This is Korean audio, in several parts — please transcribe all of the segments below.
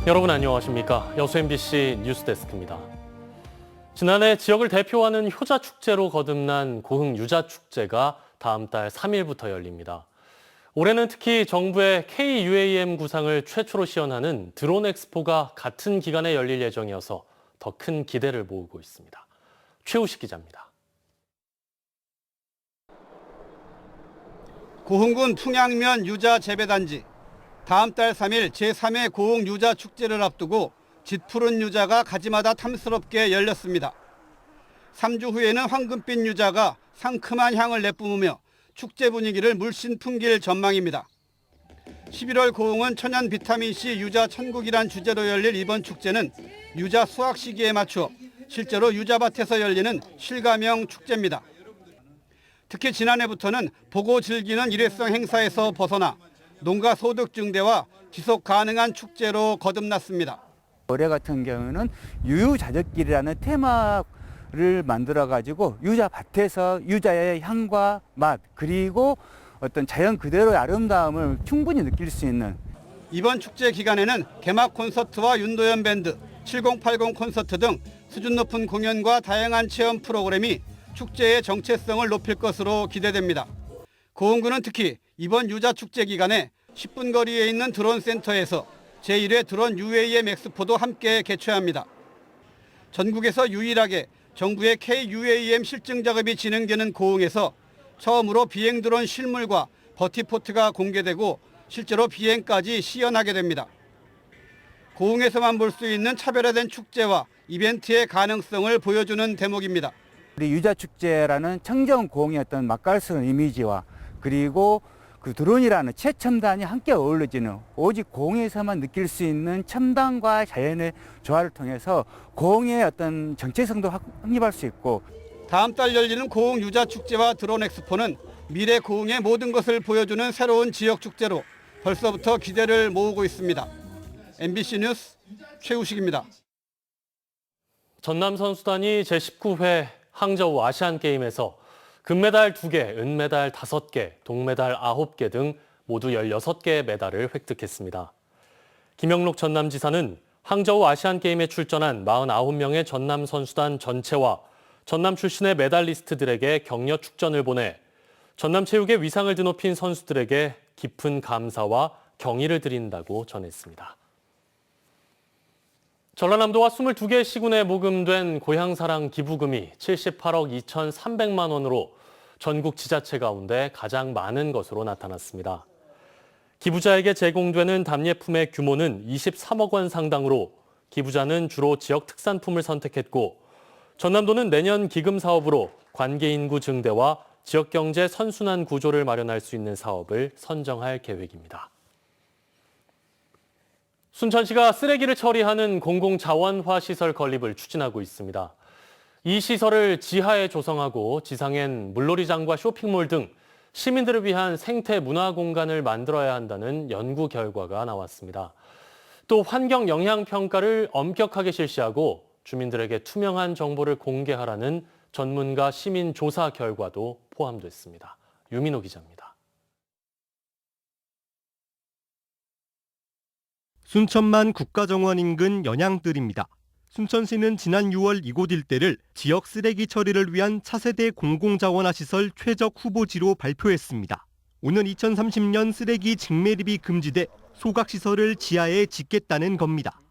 여러분 안녕하십니까? 여수 MBC 뉴스데스크입니다. 지난해 지역을 대표하는 효자축제로 거듭난 고흥 유자축제가 다음 달 3일부터 열립니다. 올해는 특히 정부의 KUAM 구상을 최초로 시연하는 드론 엑스포가 같은 기간에 열릴 예정이어서 더 큰 기대를 모으고 있습니다. 최우식 기자입니다. 고흥군 풍양면 유자 재배단지. 다음 달 3일 제3회 고흥 유자 축제를 앞두고 짙푸른 유자가 가지마다 탐스럽게 열렸습니다. 3주 후에는 황금빛 유자가 상큼한 향을 내뿜으며 축제 분위기를 물씬 풍길 전망입니다. 11월 고흥은 천연 비타민C 유자 천국이란 주제로 열릴 이번 축제는 유자 수확 시기에 맞추어 실제로 유자밭에서 열리는 실감형 축제입니다. 특히 지난해부터는 보고 즐기는 일회성 행사에서 벗어나 농가 소득 증대와 지속 가능한 축제로 거듭났습니다. 올해 같은 경우는 유유자적길이라는 테마를 만들어가지고 유자밭에서 유자의 향과 맛 그리고 어떤 자연 그대로의 아름다움을 충분히 느낄 수 있는 이번 축제 기간에는 개막 콘서트와 윤도현 밴드, 7080 콘서트 등 수준 높은 공연과 다양한 체험 프로그램이 축제의 정체성을 높일 것으로 기대됩니다. 고흥군은 특히 이번 유자축제 기간에 10분 거리에 있는 드론센터에서 제1회 드론 UAM 엑스포도 함께 개최합니다. 전국에서 유일하게 정부의 KUAM 실증 작업이 진행되는 고흥에서 처음으로 비행 드론 실물과 버티포트가 공개되고 실제로 비행까지 시연하게 됩니다. 고흥에서만 볼 수 있는 차별화된 축제와 이벤트의 가능성을 보여주는 대목입니다. 우리 유자축제라는 청정 고흥의 어떤 맛깔스러운 이미지와 그리고 그 드론이라는 최첨단이 함께 어우러지는 오직 고흥에서만 느낄 수 있는 첨단과 자연의 조화를 통해서 고흥의 어떤 정체성도 확립할 수 있고 다음 달 열리는 고흥 유자축제와 드론 엑스포는 미래 고흥의 모든 것을 보여주는 새로운 지역 축제로 벌써부터 기대를 모으고 있습니다. MBC 뉴스 최우식입니다. 전남 선수단이 제19회 항저우 아시안게임에서 금메달 2개, 은메달 5개, 동메달 9개 등 모두 16개의 메달을 획득했습니다. 김영록 전남지사는 항저우 아시안게임에 출전한 49명의 전남 선수단 전체와 전남 출신의 메달리스트들에게 격려 축전을 보내 전남체육의 위상을 드높인 선수들에게 깊은 감사와 경의를 드린다고 전했습니다. 전라남도와 22개 시군에 모금된 고향사랑 기부금이 78억 2,300만 원으로 전국 지자체 가운데 가장 많은 것으로 나타났습니다. 기부자에게 제공되는 답례품의 규모는 23억 원 상당으로 기부자는 주로 지역 특산품을 선택했고 전남도는 내년 기금 사업으로 관계 인구 증대와 지역 경제 선순환 구조를 마련할 수 있는 사업을 선정할 계획입니다. 순천시가 쓰레기를 처리하는 공공자원화 시설 건립을 추진하고 있습니다. 이 시설을 지하에 조성하고 지상엔 물놀이장과 쇼핑몰 등 시민들을 위한 생태 문화 공간을 만들어야 한다는 연구 결과가 나왔습니다. 또 환경 영향 평가를 엄격하게 실시하고 주민들에게 투명한 정보를 공개하라는 전문가 시민 조사 결과도 포함됐습니다. 유민호 기자입니다. 순천만 국가정원 인근 연양뜰입니다. 순천시는 지난 6월 이곳 일대를 지역 쓰레기 처리를 위한 차세대 공공자원화 시설 최적 후보지로 발표했습니다. 오는 2030년 쓰레기 직매립이 금지돼 소각시설을 지하에 짓겠다는 겁니다.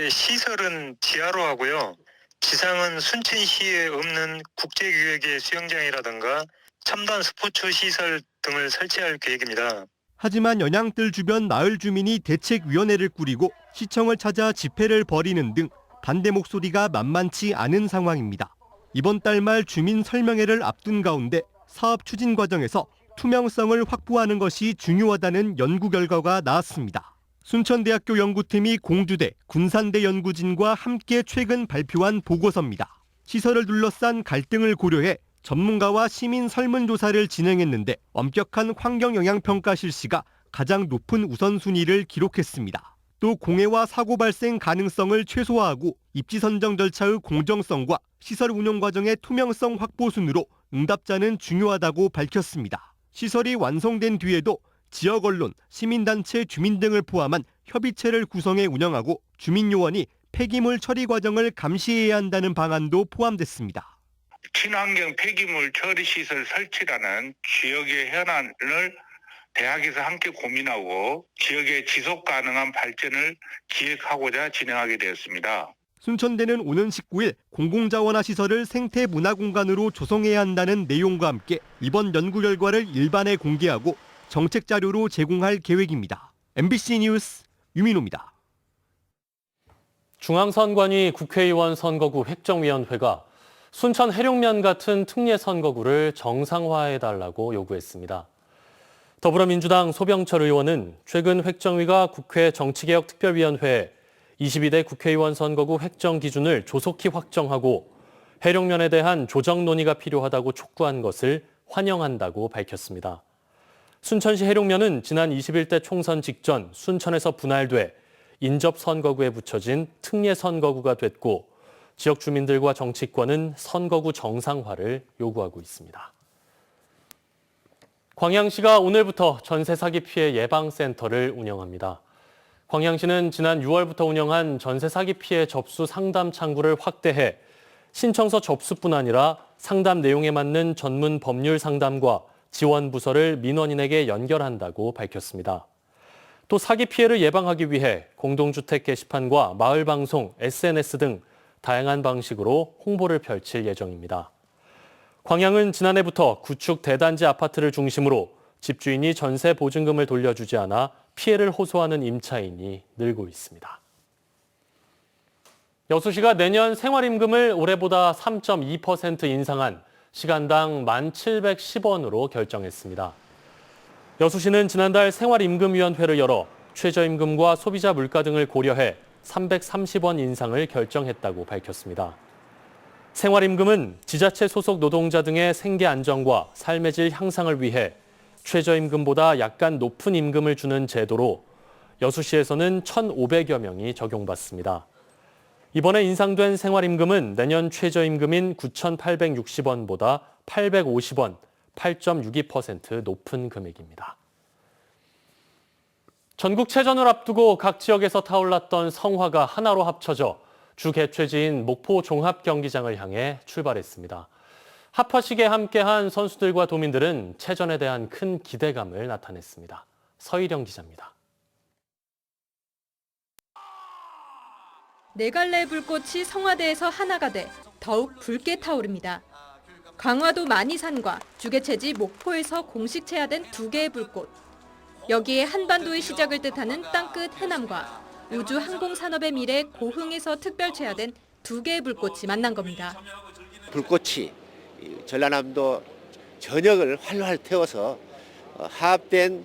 시설은 지하로 하고요. 지상은 순천시에 없는 국제교역의 수영장이라든가 첨단 스포츠 시설 등을 설치할 계획입니다. 하지만 연양뜰 주변 마을 주민이 대책위원회를 꾸리고 시청을 찾아 집회를 벌이는 등 반대 목소리가 만만치 않은 상황입니다. 이번 달 말 주민 설명회를 앞둔 가운데 사업 추진 과정에서 투명성을 확보하는 것이 중요하다는 연구 결과가 나왔습니다. 순천대학교 연구팀이 공주대, 군산대 연구진과 함께 최근 발표한 보고서입니다. 시설을 둘러싼 갈등을 고려해 전문가와 시민 설문조사를 진행했는데 엄격한 환경영향평가 실시가 가장 높은 우선순위를 기록했습니다. 또 공해와 사고 발생 가능성을 최소화하고 입지 선정 절차의 공정성과 시설 운영 과정의 투명성 확보 순으로 응답자는 중요하다고 밝혔습니다. 시설이 완성된 뒤에도 지역 언론, 시민단체, 주민 등을 포함한 협의체를 구성해 운영하고 주민요원이 폐기물 처리 과정을 감시해야 한다는 방안도 포함됐습니다. 친환경 폐기물 처리 시설 설치라는 지역의 현안을 대학에서 함께 고민하고 지역의 지속 가능한 발전을 기획하고자 진행하게 되었습니다. 순천대는 오는 19일 공공자원화 시설을 생태문화공간으로 조성해야 한다는 내용과 함께 이번 연구 결과를 일반에 공개하고 정책 자료로 제공할 계획입니다. MBC 뉴스 유민호입니다. 중앙선관위 국회의원 선거구 획정위원회가 순천 해룡면 같은 특례 선거구를 정상화해달라고 요구했습니다. 더불어민주당 소병철 의원은 최근 획정위가 국회 정치개혁특별위원회에 22대 국회의원 선거구 획정 기준을 조속히 확정하고 해룡면에 대한 조정 논의가 필요하다고 촉구한 것을 환영한다고 밝혔습니다. 순천시 해룡면은 지난 21대 총선 직전 순천에서 분할돼 인접 선거구에 붙여진 특례 선거구가 됐고 지역 주민들과 정치권은 선거구 정상화를 요구하고 있습니다. 광양시가 오늘부터 전세 사기 피해 예방센터를 운영합니다. 광양시는 지난 6월부터 운영한 전세 사기 피해 접수 상담 창구를 확대해 신청서 접수뿐 아니라 상담 내용에 맞는 전문 법률 상담과 지원 부서를 민원인에게 연결한다고 밝혔습니다. 또 사기 피해를 예방하기 위해 공동주택 게시판과 마을방송, SNS 등 다양한 방식으로 홍보를 펼칠 예정입니다. 광양은 지난해부터 구축 대단지 아파트를 중심으로 집주인이 전세 보증금을 돌려주지 않아 피해를 호소하는 임차인이 늘고 있습니다. 여수시가 내년 생활임금을 올해보다 3.2% 인상한 시간당 1,710원으로 결정했습니다. 여수시는 지난달 생활임금위원회를 열어 최저임금과 소비자 물가 등을 고려해 330원 인상을 결정했다고 밝혔습니다. 생활임금은 지자체 소속 노동자 등의 생계 안정과 삶의 질 향상을 위해 최저임금보다 약간 높은 임금을 주는 제도로 여수시에서는 1,500여 명이 적용받습니다. 이번에 인상된 생활임금은 내년 최저임금인 9,860원보다 850원, 8.62% 높은 금액입니다. 전국체전을 앞두고 각 지역에서 타올랐던 성화가 하나로 합쳐져 주 개최지인 목포 종합경기장을 향해 출발했습니다. 합화식에 함께한 선수들과 도민들은 체전에 대한 큰 기대감을 나타냈습니다. 서희령 기자입니다. 네 갈래의 불꽃이 성화대에서 하나가 돼 더욱 붉게 타오릅니다. 강화도 만이산과 주개체지 목포에서 공식 체화된 두 개의 불꽃. 여기에 한반도의 시작을 뜻하는 땅끝 해남과 우주 항공산업의 미래 고흥에서 특별 체화된 두 개의 불꽃이 만난 겁니다. 불꽃이 전라남도 전역을 활활 태워서 화합된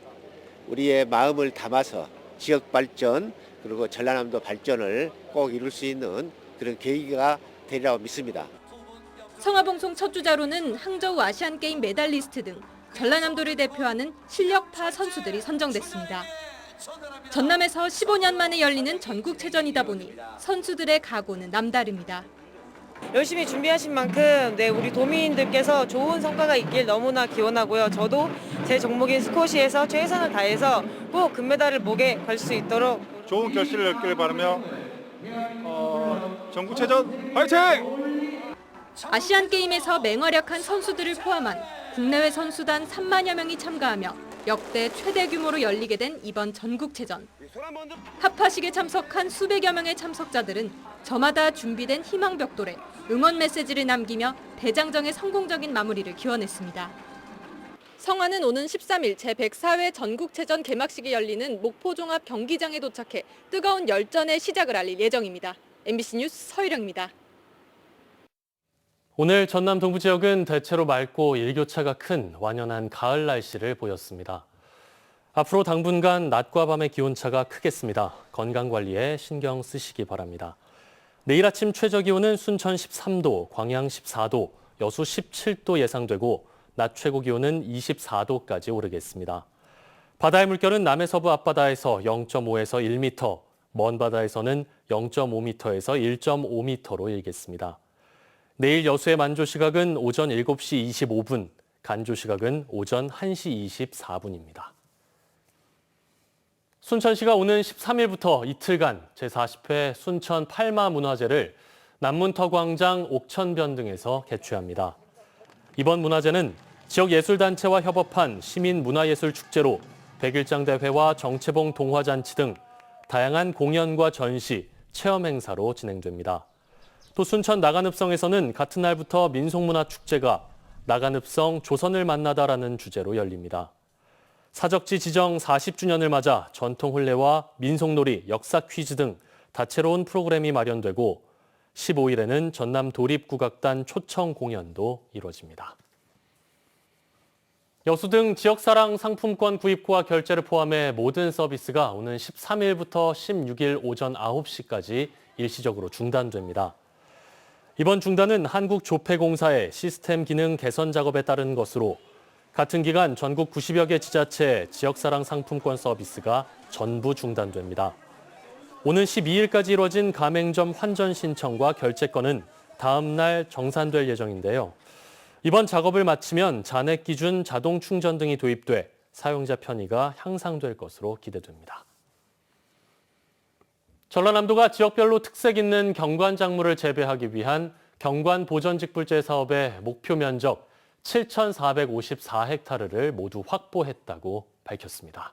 우리의 마음을 담아서 지역 발전 그리고 전라남도 발전을 꼭 이룰 수 있는 그런 계기가 되리라고 믿습니다. 성화봉송 첫 주자로는 항저우 아시안게임 메달리스트 등 전라남도를 대표하는 실력파 선수들이 선정됐습니다. 전남에서 15년 만에 열리는 전국체전이다 보니 선수들의 각오는 남다릅니다. 열심히 준비하신 만큼 우리 도민들께서 좋은 성과가 있길 너무나 기원하고요. 저도 제 종목인 스쿼시에서 최선을 다해서 꼭 금메달을 목에 걸 수 있도록 좋은 결실을 얻기를 바라며 전국체전 화이팅! 아시안게임에서 맹활약한 선수들을 포함한 국내외 선수단 3만여 명이 참가하며 역대 최대 규모로 열리게 된 이번 전국체전. 합화식에 참석한 수백여 명의 참석자들은 저마다 준비된 희망벽돌에 응원 메시지를 남기며 대장정의 성공적인 마무리를 기원했습니다. 성화는 오는 13일 제104회 전국체전 개막식이 열리는 목포종합 경기장에 도착해 뜨거운 열전의 시작을 알릴 예정입니다. MBC 뉴스 서유령입니다. 오늘 전남 동부 지역은 대체로 맑고 일교차가 큰 완연한 가을 날씨를 보였습니다. 앞으로 당분간 낮과 밤의 기온차가 크겠습니다. 건강관리에 신경 쓰시기 바랍니다. 내일 아침 최저기온은 순천 13도, 광양 14도, 여수 17도 예상되고 낮 최고 기온은 24도까지 오르겠습니다. 바다의 물결은 남해서부 앞바다에서 0.5에서 1m, 먼 바다에서는 0.5m에서 1.5m로 일겠습니다. 내일 여수의 만조시각은 오전 7시 25분, 간조시각은 오전 1시 24분입니다. 순천시가 오는 13일부터 이틀간 제40회 순천 팔마문화제를 남문터광장, 옥천변 등에서 개최합니다. 이번 문화제는 지역 예술단체와 협업한 시민문화예술축제로 백일장대회와 정체봉 동화잔치 등 다양한 공연과 전시, 체험 행사로 진행됩니다. 또 순천 나간읍성에서는 같은 날부터 민속문화축제가 나간읍성 조선을 만나다라는 주제로 열립니다. 사적지 지정 40주년을 맞아 전통훈례와 민속놀이, 역사 퀴즈 등 다채로운 프로그램이 마련되고 15일에는 전남 도립국악단 초청 공연도 이루어집니다. 여수 등 지역사랑 상품권 구입과 결제를 포함해 모든 서비스가 오는 13일부터 16일 오전 9시까지 일시적으로 중단됩니다. 이번 중단은 한국조폐공사의 시스템 기능 개선 작업에 따른 것으로 같은 기간 전국 90여 개 지자체 지역사랑 상품권 서비스가 전부 중단됩니다. 오는 12일까지 이루어진 가맹점 환전 신청과 결제건은 다음 날 정산될 예정인데요. 이번 작업을 마치면 잔액 기준 자동 충전 등이 도입돼 사용자 편의가 향상될 것으로 기대됩니다. 전라남도가 지역별로 특색 있는 경관작물을 재배하기 위한 경관보전직불제 사업의 목표 면적 7,454헥타르를 모두 확보했다고 밝혔습니다.